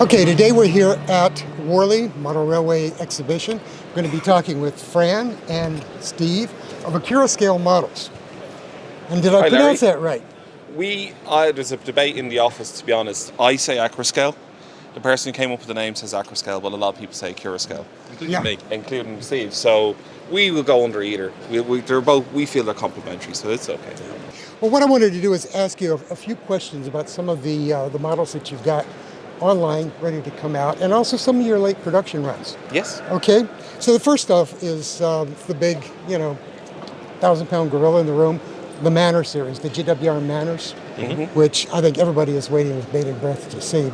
Okay, today we're here at Warley Model Railway Exhibition. We're going to be talking with Fran and Steve of Accurascale Models. And did I pronounce that right? There's a debate in the office, to be honest. I say Accurascale. The person who came up with the name says Accurascale, but a lot of people say Accurascale. Including me. Including Steve. So we will go under either. We feel they're complementary, so it's okay. Well, what I wanted to do is ask you a few questions about some of the models that you've got online ready to come out, and also some of your late production runs. Yes. Okay, so the first stuff is the big, 1,000-pound gorilla in the room, the Manor series, the GWR Manors, which I think everybody is waiting with bated breath to see.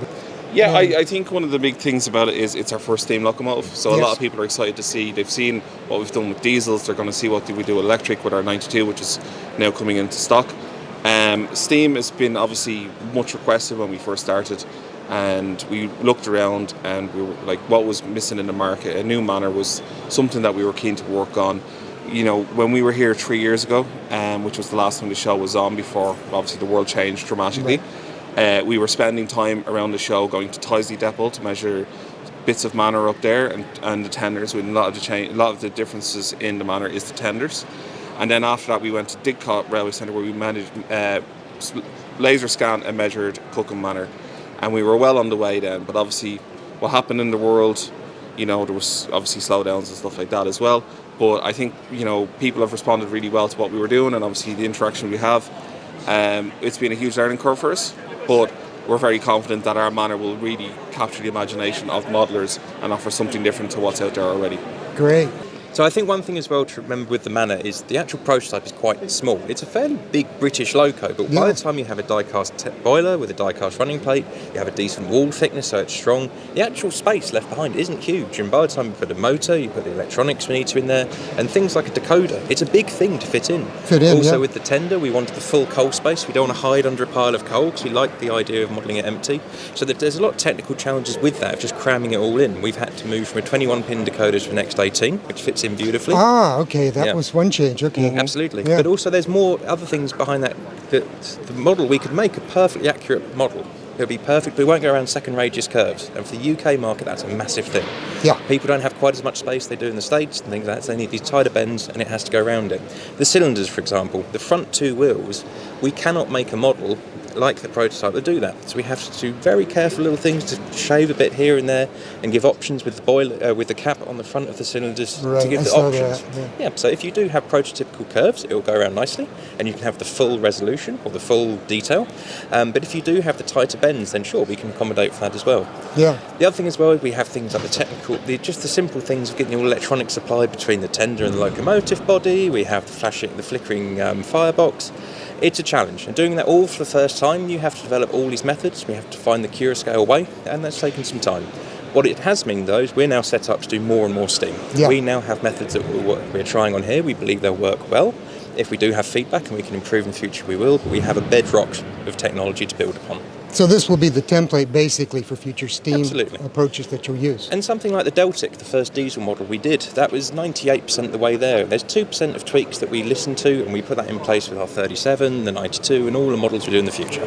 Yeah, I think one of the big things about it is it's our first steam locomotive, so Yes. a lot of people are excited to see. They've seen what we've done with diesels, they're going to see what we do with electric with our 92, which is now coming into stock. Steam has been obviously much requested when we first started, and we looked around and we were like, what was missing in the market? A new Manor was something that we were keen to work on. When we were here 3 years ago, which was the last time the show was on before obviously the world changed dramatically, we were spending time around the show going to Tyseley Depot to measure bits of Manor up there and the tenders. With a lot of the differences in the Manor is the tenders. And then after that we went to Didcot Railway Centre, where we managed laser scanned and measured Cookham Manor. And we were well on the way then, but obviously what happened in the world, there was obviously slowdowns and stuff like that as well. But I think, people have responded really well to what we were doing, and obviously the interaction we have. It's been a huge learning curve for us, but we're very confident that our Manor will really capture the imagination of modelers and offer something different to what's out there already. Great. So I think one thing as well to remember with the Manor is the actual prototype is quite small. It's a fairly big British loco, but by the time you have a die-cast boiler with a die-cast running plate, you have a decent wall thickness so it's strong, the actual space left behind isn't huge, and by the time you put a motor, you put the electronics we need to in there, and things like a decoder, it's a big thing to fit in. Also with the tender, we wanted the full coal space. We don't want to hide under a pile of coal because we like the idea of modelling it empty. So that there's a lot of technical challenges with that, of just cramming it all in. We've had to move from a 21-pin decoder to an X18, which fits in beautifully. Okay, that was one change. Okay, absolutely. But also, there's more other things behind that. The model we could make a perfectly accurate model. It'll be perfect. We won't go around second radius curves, and for the UK market, that's a massive thing. Yeah, people don't have quite as much space they do in the States and things like that. So they need these tighter bends, and it has to go around it. The cylinders, for example, the front two wheels, we cannot make a model like the prototype to do that. So we have to do very careful little things to shave a bit here and there and give options with the boiler, with the cap on the front of the cylinders to give the options. So if you do have prototypical curves, it will go around nicely and you can have the full resolution or the full detail. But if you do have the tighter bends, then sure, we can accommodate for that as well. Yeah. The other thing as well, we have things like the technical, just the simple things of getting all electronics supplied between the tender and the locomotive body. We have the flickering firebox. It's a challenge, and doing that all for the first time, you have to develop all these methods. We have to find the Accurascale way, and that's taken some time. What it has meant, though, is we're now set up to do more and more steam. Yeah. We now have methods that we're trying on here. We believe they'll work well. If we do have feedback and we can improve in the future, we will, but we have a bedrock of technology to build upon. So this will be the template, basically, for future steam approaches that you'll use. And something like the Deltic, the first diesel model we did, that was 98% the way there. There's 2% of tweaks that we listen to, and we put that in place with our 37, the 92, and all the models we do in the future.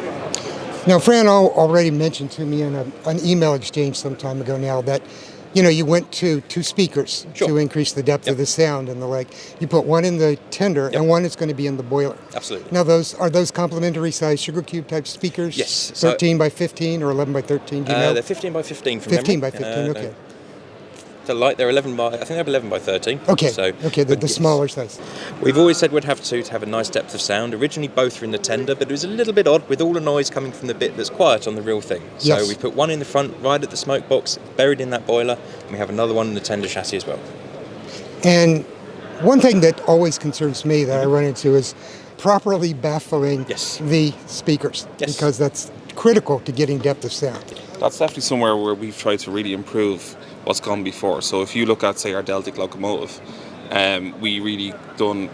Now, Fran already mentioned to me in an email exchange some time ago now that you went to two speakers to increase the depth of the sound and the like. You put one in the tender and one is going to be in the boiler. Absolutely. Now, are those complementary size sugar cube type speakers? Yes. 13 by 15 or 11 by 13? Do you know? They're 15 by 15 from 15 memory. by 15. Okay. They're 11 by. I think they're 11 by 13. Okay. So, the smaller size. We've always said we'd have to have a nice depth of sound. Originally, both were in the tender, but it was a little bit odd with all the noise coming from the bit that's quiet on the real thing. So we put one in the front, right at the smoke box, buried in that boiler, and we have another one in the tender chassis as well. And one thing that always concerns me that I run into is properly baffling the speakers, because that's critical to getting depth of sound. That's definitely somewhere where we've tried to really improve what's gone before. So if you look at, say, our Deltic locomotive, we done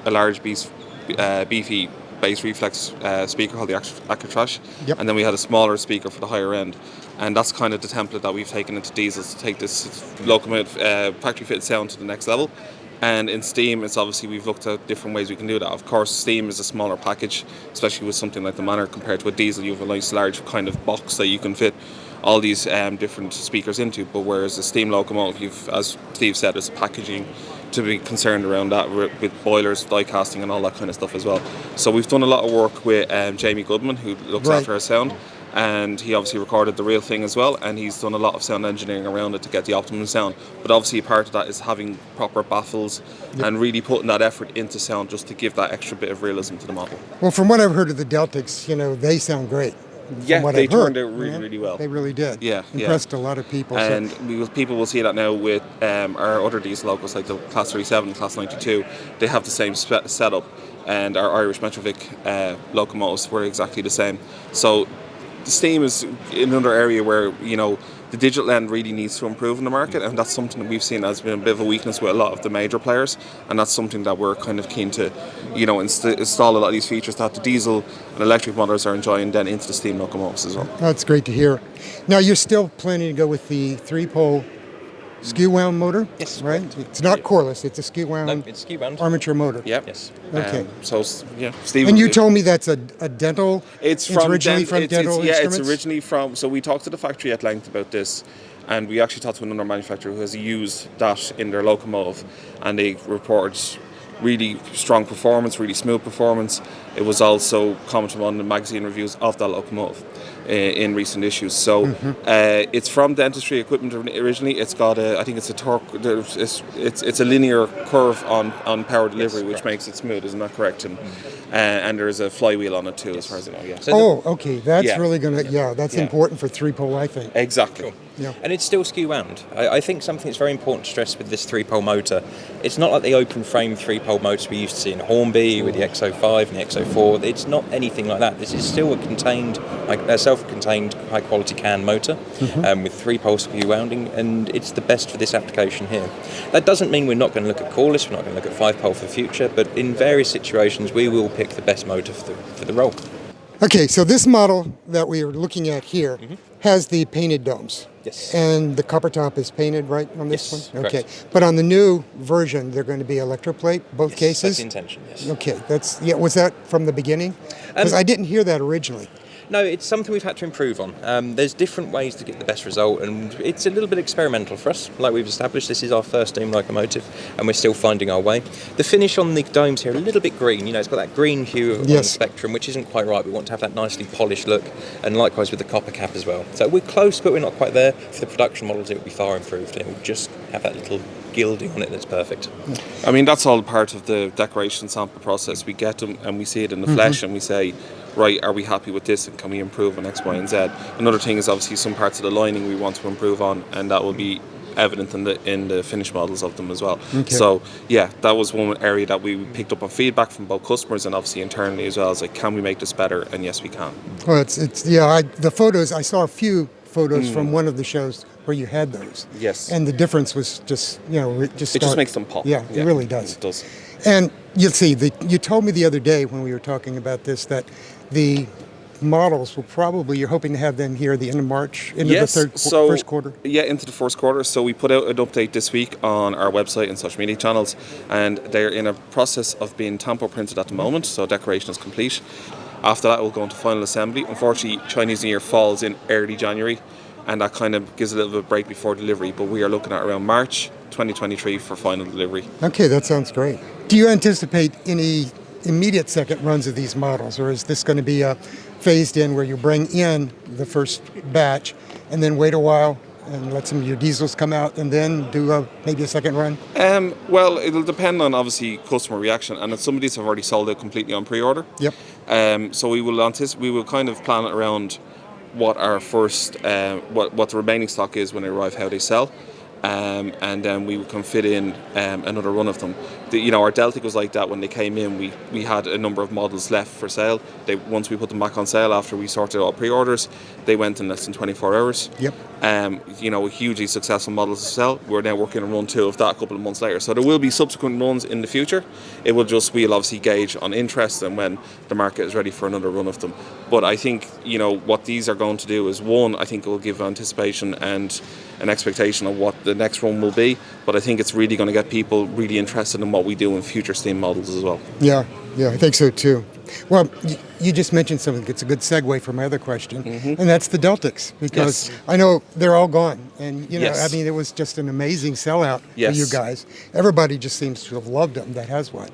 a large beefy bass reflex speaker called the Accurascale, and then we had a smaller speaker for the higher end. And that's kind of the template that we've taken into diesels to take this locomotive factory fitted sound to the next level. And in steam, it's obviously we've looked at different ways we can do that. Of course, steam is a smaller package, especially with something like the Manor compared to a diesel. You have a nice large kind of box that you can fit all these different speakers into. But whereas a steam locomotive, as Steve said, there's packaging to be concerned around that with boilers, die casting and all that kind of stuff as well. So we've done a lot of work with Jamie Goodman, who looks after our sound, and he obviously recorded the real thing as well, and he's done a lot of sound engineering around it to get the optimum sound. But obviously part of that is having proper baffles and really putting that effort into sound just to give that extra bit of realism to the model. Well, from what I've heard of the Deltics, they sound great. Yeah, they turned out really well. They really did. Yeah, impressed a lot of people. And people will see that now with our other diesel locos, like the Class 37, Class 92. They have the same setup, and our Irish Metrovic locomotives were exactly the same. So the steam is another area where the digital end really needs to improve in the market, and that's something that we've seen has been a bit of a weakness with a lot of the major players, and that's something that we're kind of keen to install a lot of these features that the diesel and electric motors are enjoying then into the steam locomotives as well. That's great to hear. Now you're still planning to go with the 3-pole skew wound motor? Yes. Right? It's not coreless, it's a skew wound. No, it's skew wound. Armature motor. Yep. Yes. Okay. Steve. And you told me that's a dental. It's originally from dental instruments. It's originally from. So we talked to the factory at length about this, and we actually talked to another manufacturer who has used that in their locomotive, and they reported really strong performance, really smooth performance. It was also commented on the magazine reviews of that locomotive in recent issues. So it's from dentistry equipment originally. It's got I think it's a torque. It's a linear curve on power delivery, which makes it smooth. Isn't that correct? And there's a flywheel on it too, as far as I know. Yeah. So okay. That's really gonna. Yeah, that's important for 3-pole, I think. Exactly. Cool. Yeah. And it's still skew wound. I think something that's very important to stress with this 3-pole motor, it's not like the open frame 3-pole motors we used to see in Hornby with the XO5 and the XO4. It's not anything like that. This is still a self-contained high-quality can motor with 3-pole skew wounding, and it's the best for this application here. That doesn't mean we're not going to look at cordless, we're not going to look at 5-pole for the future, but in various situations we will pick the best motor for the role. Okay, so this model that we are looking at here has the painted domes. Yes. And the copper top is painted, right, on this one? Correct. Okay. But on the new version, they're going to be electroplate, both cases? That's the intention, yes. Okay, was that from the beginning? Because I didn't hear that originally. No, it's something we've had to improve on. There's different ways to get the best result, and it's a little bit experimental for us. Like we've established, this is our first steam locomotive, and we're still finding our way. The finish on the domes here, a little bit green. It's got that green hue on the spectrum, which isn't quite right. We want to have that nicely polished look, and likewise with the copper cap as well. So we're close, but we're not quite there. For the production models, it will be far improved, and it will just have that little gilding on it that's perfect. I mean, that's all part of the decoration sample process. We get them and we see it in the flesh, and we say, right, are we happy with this, and can we improve on X, Y, and Z? Another thing is obviously some parts of the lining we want to improve on, and that will be evident in the finished models of them as well. Okay. So that was one area that we picked up on feedback from both customers and obviously internally as well. It's like, can we make this better? And yes, we can. Well, the photos, I saw a few photos from one of the shows where you had those. Yes. And the difference was just, it just makes them pop. Yeah, it really does. It does. And you'll see, you told me the other day when we were talking about this that the models will probably, you're hoping to have them here at the end of March, into the first quarter? Yeah, into the first quarter. So we put out an update this week on our website and social media channels, and they're in a process of being tampo printed at the moment, so decoration is complete. After that, we'll go into final assembly. Unfortunately, Chinese New Year falls in early January, and that kind of gives a little bit of break before delivery, but we are looking at around March 2023 for final delivery. Okay, that sounds great. Do you anticipate any immediate second runs of these models, or is this going to be phased in where you bring in the first batch and then wait a while and let some of your diesels come out and then do maybe a second run? Well, it'll depend on obviously customer reaction, and some of these have already sold out completely on pre-order. Yep. So we will kind of plan it around what our first what the remaining stock is when they arrive, how they sell. And then we can fit in another run of them. Our Deltic was like that when they came in. We had a number of models left for sale. Once we put them back on sale after we sorted all pre-orders, they went in less than 24 hours. Yep. Hugely successful models to sell. We're now working on run 2 of that a couple of months later. So there will be subsequent runs in the future. We'll obviously gauge on interest and when the market is ready for another run of them. But I think, what these are going to do is, one, I think it will give anticipation and an expectation of what the next run will be. But I think it's really going to get people really interested in what we do in future steam models as well. Yeah, I think so too. Well, you just mentioned something that's a good segue for my other question, and that's the Deltics, because I know they're all gone. And, you know, I mean, it was just an amazing sellout for you guys. Everybody just seems to have loved them that has one.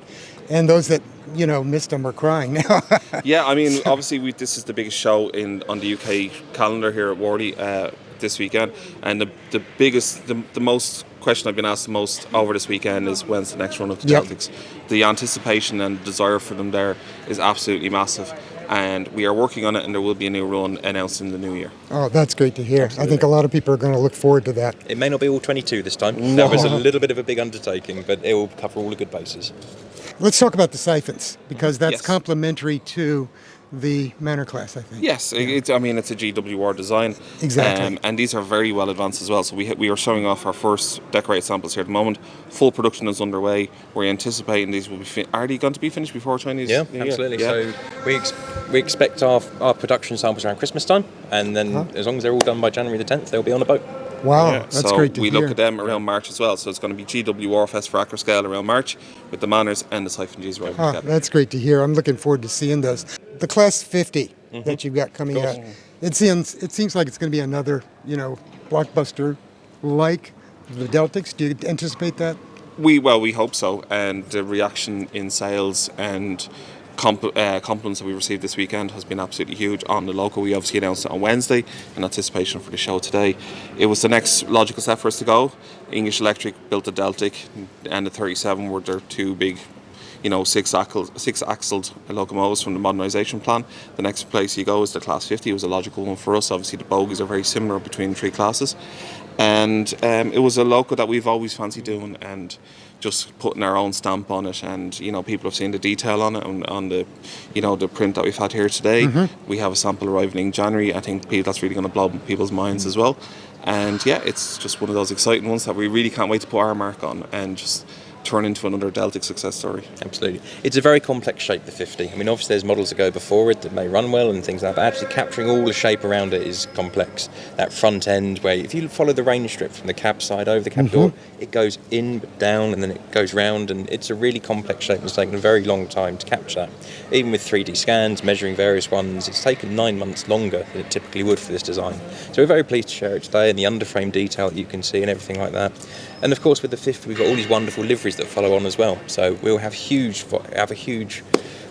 And those that, you know, missed them are crying now. Yeah, I mean, obviously, this is the biggest show on the UK calendar here at Warley this weekend. And the most question I've been asked the most over this weekend is when's the next run of the Deltics. The anticipation and desire for them there is absolutely massive. And we are working on it, and there will be a new run announced in the new year. Oh, that's great to hear. Absolutely. I think a lot of people are going to look forward to that. It may not be all 22 this time. That was a little bit of a big undertaking, but it will cover all the good bases. Let's talk about the siphons, because that's complementary to the Manor class, I think. Yes, it's a GWR design. Exactly. And these are very well advanced as well. So we are showing off our first decorated samples here at the moment. Full production is underway. We're anticipating these will be are they going to be finished before Chinese? Yeah, absolutely. Yeah. So we expect our production samples around Christmas time, and then as long as they're all done by January the 10th, they'll be on a boat. Wow, that's great to hear. So we look at them around March as well. So it's going to be GWR Fest for Accurascale around March with the Manors and the Siphon Gs right together. That's great to hear. I'm looking forward to seeing those. The Class 50 that you've got coming out, it seems like it's going to be another, you know, blockbuster like the Deltics. Do you anticipate that? We hope so. And the reaction in sales and compliments that we received this weekend has been absolutely huge on the local. We obviously announced it on Wednesday in anticipation for the show today. It was the next logical step for us to go. English Electric built the Deltic, and the 37 were their two big, you know, six-axled locomotives from the modernisation plan. The next place you go is the Class 50. It was a logical one for us. Obviously, the bogies are very similar between the three classes, and it was a loco that we've always fancied doing, and just putting our own stamp on it. And you know, people have seen the detail on it on the, you know, the print that we've had here today. We have a sample arriving in January. I think that's really going to blow up people's minds as well. And yeah, it's just one of those exciting ones that we really can't wait to put our mark on and just turn into another Deltic success story. Absolutely. It's a very complex shape, the 50. I mean, obviously there's models that go before it that may run well and things like that, but actually capturing all the shape around it is complex. That front end where if you follow the range strip from the cab side over the cab door, it goes in, down, and then it goes round, and it's a really complex shape. It's taken a very long time to capture that. Even with 3D scans, measuring various ones, it's taken 9 months longer than it typically would for this design. So we're very pleased to share it today, and the underframe detail that you can see and everything like that. And of course with the 50 we've got all these wonderful liveries that follow on as well. So we'll have a huge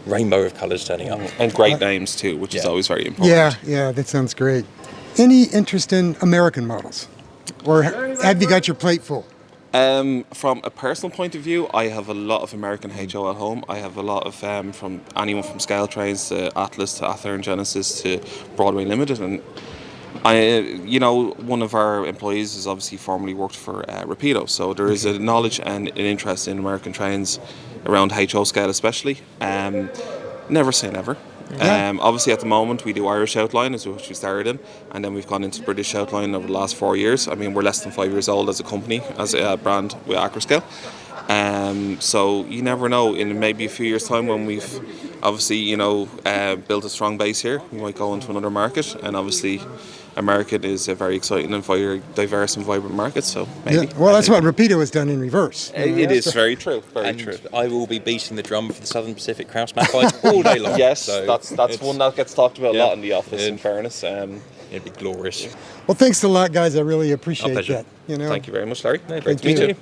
rainbow of colours turning up. And great names too, which is always very important. Yeah, that sounds great. Any interest in American models? Or have you got your plate full? From a personal point of view, I have a lot of American HO at home. I have a lot of from anyone from Scale Trains to Atlas to Athlone Genesis to Broadway Limited, and one of our employees has obviously formerly worked for Rapido, so there is a knowledge and an interest in American trains around HO scale especially. Never say never. Obviously at the moment we do Irish outline, is which we started in, and then we've gone into British outline over the last 4 years. I mean, we're less than 5 years old as a company, as a brand with Accurascale. So you never know, in maybe a few years time when we've obviously built a strong base here, we might go into another market. And obviously American is a very exciting and very diverse and vibrant market, so maybe. Yeah. Well, that's what Rapido has done in reverse. It is very true, very true. I will be beating the drum for the Southern Pacific Kraus map fight all day long. Yes, so that's one that gets talked about a lot in the office, in fairness. It'd be glorious. Well, thanks a lot, guys. I really appreciate that. Thank you very much, Larry. Great to meet you.